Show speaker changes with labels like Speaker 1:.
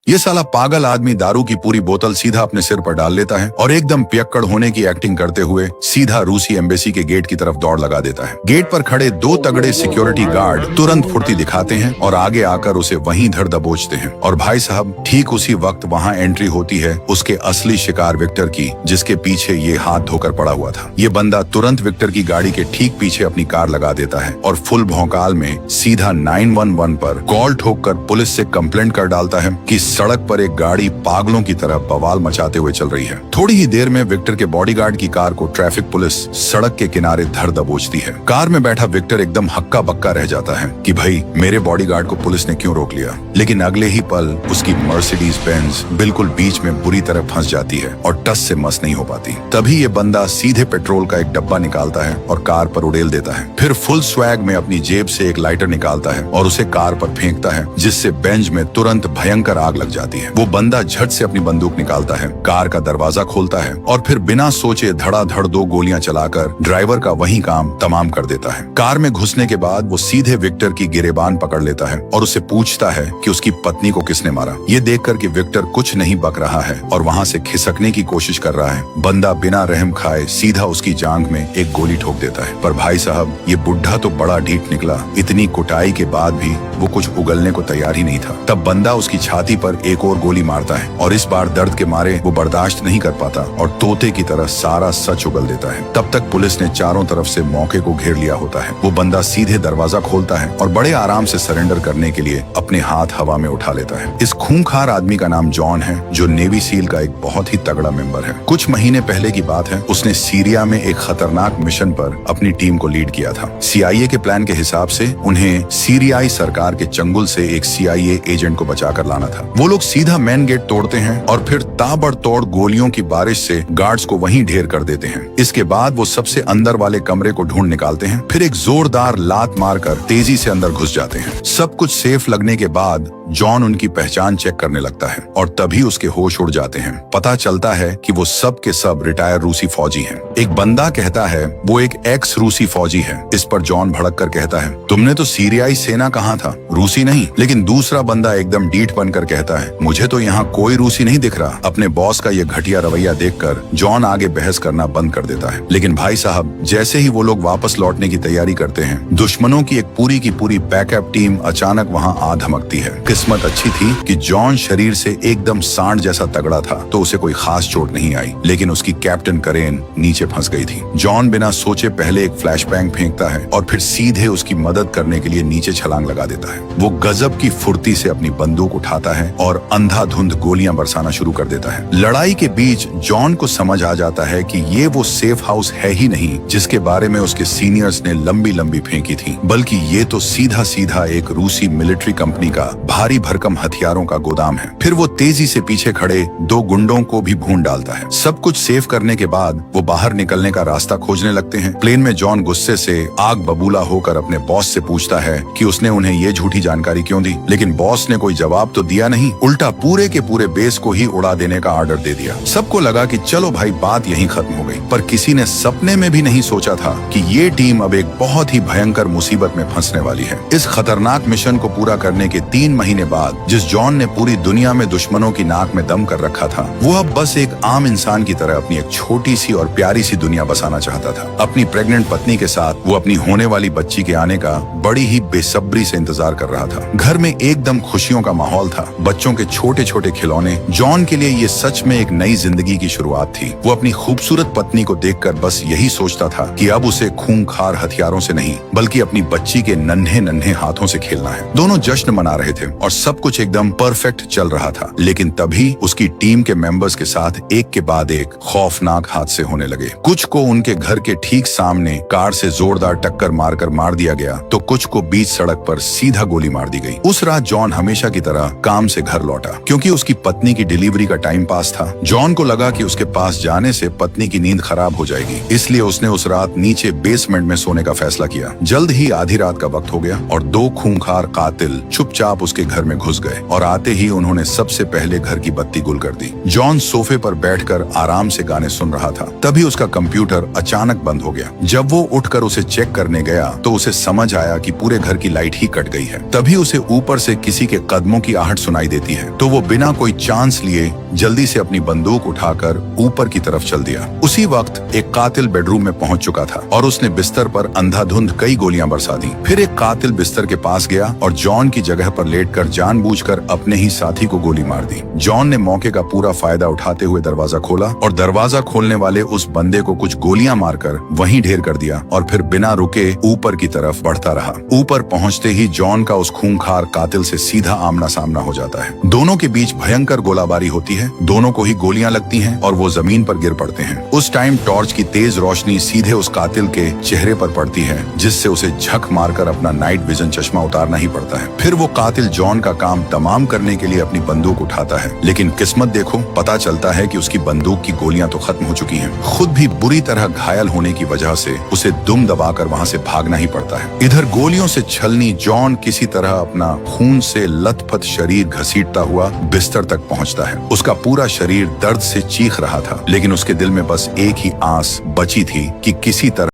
Speaker 1: ये साला पागल आदमी दारू की पूरी बोतल सीधा अपने सिर पर डाल लेता है और एकदम पियक्कड़ होने की एक्टिंग करते हुए सीधा रूसी एम्बेसी के गेट की तरफ दौड़ लगा देता है। गेट पर खड़े दो तगड़े सिक्योरिटी गार्ड तुरंत फुर्ती दिखाते हैं और आगे आकर उसे वहीं धर दबोचते हैं। और भाई साहब, ठीक उसी वक्त वहाँ एंट्री होती है उसके असली शिकार विक्टर की, जिसके पीछे ये हाथ धोकर पड़ा हुआ था। ये बंदा तुरंत विक्टर की गाड़ी के ठीक पीछे अपनी कार लगा देता है और फुल भौकाल में सीधा 911 पर कॉल ठोककर पुलिस से कंप्लेंट कर डालता है कि सड़क पर एक गाड़ी पागलों की तरह बवाल मचाते हुए चल रही है। थोड़ी ही देर में विक्टर के बॉडीगार्ड की कार को ट्रैफिक पुलिस सड़क के किनारे धर दबोचती है। कार में बैठा विक्टर एकदम हक्का बक्का रह जाता है कि भाई मेरे बॉडीगार्ड को पुलिस ने क्यों रोक लिया। लेकिन अगले ही पल उसकी मर्सिडीज बेंज बिल्कुल बीच में बुरी तरह फंस जाती है और टस से मस नहीं हो पाती। तभी ये बंदा सीधे पेट्रोल का एक डब्बा निकालता है और कार पर उड़ेल देता है। फिर फुल स्वैग में अपनी जेब से एक लाइटर निकालता है और उसे कार पर फेंकता है, जिससे बेंच में तुरंत भयंकर आग लग जाती है। वो बंदा झट से अपनी बंदूक निकालता है, कार का दरवाजा खोलता है और फिर बिना सोचे धड़ाधड़ 2 गोलियां चलाकर ड्राइवर का वही काम तमाम कर देता है। कार में घुसने के बाद वो सीधे विक्टर की गिरेबान पकड़ लेता है और उससे पूछता है कि उसकी पत्नी को किसने मारा। ये देखकर कि विक्टर कुछ नहीं बक रहा है और वहाँ से खिसकने की कोशिश कर रहा है, बंदा बिना रहम खाए सीधा उसकी जांघ में एक गोली ठोक देता है। पर भाई साहब, ये बुढ़ा तो बड़ा ढीठ निकला। इतनी कुटाई के बाद भी वो कुछ उगलने को तैयार ही नहीं था। तब बंदा उसकी छाती पर एक और गोली मारता है और इस बार दर्द के मारे वो बर्दाश्त नहीं कर पाता और तोते की तरह सारा सच उगल देता है। तब तक पुलिस ने चारों तरफ से मौके को घेर लिया होता है। वो बंदा सीधे दरवाजा खोलता है और बड़े आराम से सरेंडर करने के लिए अपने हाथ हवा में उठा लेता है। इस खूंखार आदमी का नाम जॉन है, जो नेवी सील का एक बहुत ही तगड़ा मेंबर है। कुछ महीने पहले की बात है, उसने सीरिया में एक खतरनाक मिशन पर अपनी टीम को लीड किया था। CIA के प्लान के हिसाब से उन्हें सीरियाई सरकार के चंगुल से एक CIA एजेंट को बचाकर लाना था। वो लोग सीधा मेन गेट तोड़ते हैं और फिर ताबड़तोड़ गोलियों की बारिश से गार्ड्स को वहीं ढेर कर देते हैं। इसके बाद वो सबसे अंदर वाले कमरे को ढूंढ निकालते हैं, फिर एक जोरदार लात मारकर तेजी से अंदर घुस जाते हैं। सब कुछ सेफ लगने के बाद जॉन उनकी पहचान चेक करने लगता है और तभी उसके होश उड़ जाते हैं। पता चलता है कि वो सब के सब रिटायर रूसी फौजी हैं। एक बंदा कहता है वो एक एक्स रूसी फौजी है। इस पर जॉन भड़क कर कहता है, तुमने तो सीरियाई सेना कहा था, रूसी नहीं। लेकिन दूसरा बंदा एकदम डीठ बनकर कहता है, मुझे तो यहाँ कोई रूसी नहीं दिख रहा। अपने बॉस का ये घटिया रवैया देखकर जॉन आगे बहस करना बंद कर देता है। लेकिन भाई साहब, जैसे ही वो लोग वापस लौटने की तैयारी करते हैं, दुश्मनों की एक पूरी की पूरी बैकअप टीम अचानक वहाँ आ धमकती है। किस्मत अच्छी थी कि जॉन शरीर से एकदम सांड जैसा तगड़ा था, तो उसे कोई खास चोट नहीं आई, लेकिन उसकी कैप्टन करेन नीचे फंस गई थी। जॉन बिना सोचे पहले एक फ्लैशबैंग फेंकता है और फिर सीधे उसकी मदद करने के लिए नीचे छलांग लगा देता है। वो गजब की फुर्ती से अपनी बंदूक उठाता है और अंधाधुंध गोलियां बरसाना शुरू कर देता है। लड़ाई के बीच जॉन को समझ आ जाता है कि ये वो सेफ हाउस है ही नहीं जिसके बारे में उसके सीनियर्स ने लंबी लंबी फेंकी थी, बल्कि ये तो सीधा सीधा एक रूसी मिलिट्री कंपनी का भारी भरकम हथियारों का गोदाम है। फिर वो तेजी से पीछे खड़े 2 गुंडों को भी भून डालता है। सब कुछ सेफ करने के बाद वो बाहर निकलने का रास्ता खोजने लगते हैं। प्लेन में जॉन गुस्से से आग बबूला होकर अपने बॉस से पूछता है कि उसने उन्हें ये झूठी जानकारी क्यों दी, लेकिन बॉस ने कोई जवाब तो दिया नहीं, उल्टा पूरे के पूरे बेस को ही उड़ा देने का ऑर्डर दे दिया। सबको लगा कि चलो भाई बात यहीं खत्म हो गई, पर किसी ने सपने में भी नहीं सोचा था कि ये टीम अब एक बहुत ही भयंकर मुसीबत में फंसने वाली है। इस खतरनाक मिशन को पूरा करने के 3 महीने बाद जिस जॉन ने पूरी दुनिया में दुश्मनों की नाक में दम कर रखा था, वो अब बस एक आम इंसान की तरह अपनी एक छोटी सी और प्यारी सी दुनिया बसाना चाहता था। अपनी प्रेग्नेंट पत्नी के साथ वो अपनी होने वाली बच्ची के आने का बड़ी ही बेसब्री से इंतजार कर रहा था। घर में एकदम खुशियों का माहौल था, बच्चों के छोटे छोटे खिलौने। जॉन के लिए ये सच में एक नई जिंदगी की शुरुआत थी। वो अपनी खूबसूरत पत्नी को देखकर बस यही सोचता था कि अब उसे खूंखार हथियारों से नहीं, बल्कि अपनी बच्ची के नन्हे नन्हे हाथों से खेलना है। दोनों जश्न मना रहे थे और सब कुछ एकदम परफेक्ट चल रहा था। लेकिन तभी उसकी टीम के मेंबर्स के साथ एक के बाद एक खौफनाक हादसे होने लगे। कुछ को उनके घर के ठीक सामने कार से जोरदार टक्कर मारकर मार दिया गया, तो कुछ को बीच सड़क पर सीधा गोली मार दी गई। उस रात जॉन हमेशा की तरह काम से घर लौटा, क्योंकि उसकी पत्नी की डिलीवरी का टाइम पास था। जॉन को लगा कि उसके पास जाने से पत्नी की नींद खराब हो जाएगी, इसलिए उसने उस रात नीचे बेसमेंट में सोने का फैसला किया। जल्द ही आधी रात का वक्त हो गया और 2 खूंखार कातिल चुपचाप उसके घर में घुस गए और आते ही उन्होंने सबसे पहले घर की बत्ती गुल कर दी। जॉन सोफे पर बैठकर आराम से गाने सुन रहा था, तभी उसका कंप्यूटर अचानक बंद हो गया। जब वो उठकर उसे चेक करने गया तो उसे समझ आया कि पूरे घर की लाइट ही कट गई है। तभी उसे ऊपर से किसी के कदमों की आहट सुनाई देती है तो वो बिना कोई चांस लिए जल्दी से अपनी बंदूक उठाकर ऊपर की तरफ चल दिया। उसी वक्त एक कातिल बेडरूम में पहुंच चुका था और उसने बिस्तर पर अंधाधुंध कई गोलियां बरसा दी। फिर एक कातिल बिस्तर के पास गया और जॉन की जगह पर लेटकर जानबूझकर अपने ही साथी को गोली मार दी। जॉन ने मौके का पूरा फायदा उठाते हुए दरवाजा खोला और दरवाजा खोलने वाले उस बंदे को कुछ गोलियां मारकर वहीं ढेर कर दिया और फिर बिना रुके ऊपर की तरफ बढ़ता रहा। ऊपर पहुंचते ही जॉन का उस खूंखार कातिल से सीधा आमना सामना हो जाता है। दोनों के बीच भयंकर गोलाबारी होती है। दोनों को ही गोलियां लगती हैं और वो जमीन पर गिर पड़ते हैं। उस टाइम टॉर्च की तेज रोशनी सीधे उस कातिल के चेहरे पर पड़ती है, जिससे उसे झक मारकर अपना नाइट विजन चश्मा उतारना ही पड़ता है। फिर वो कातिल जॉन का काम तमाम करने के लिए अपनी बंदूक उठाता है, लेकिन किस्मत देखो, पता चलता है कि उसकी बंदूक की गोलियां तो खत्म हो चुकी हैं। खुद भी बुरी तरह घायल होने की वजह से उसे दुम दबाकर वहां से भागना ही पड़ता है। इधर गोलियों से छलनी जॉन किसी तरह अपना खून से लथपथ शरीर घसीटता हुआ बिस्तर तक पहुंचता है। उसका पूरा शरीर दर्द से चीख रहा था, लेकिन उसके दिल में बस एक ही आस बची थी कि किसी तरह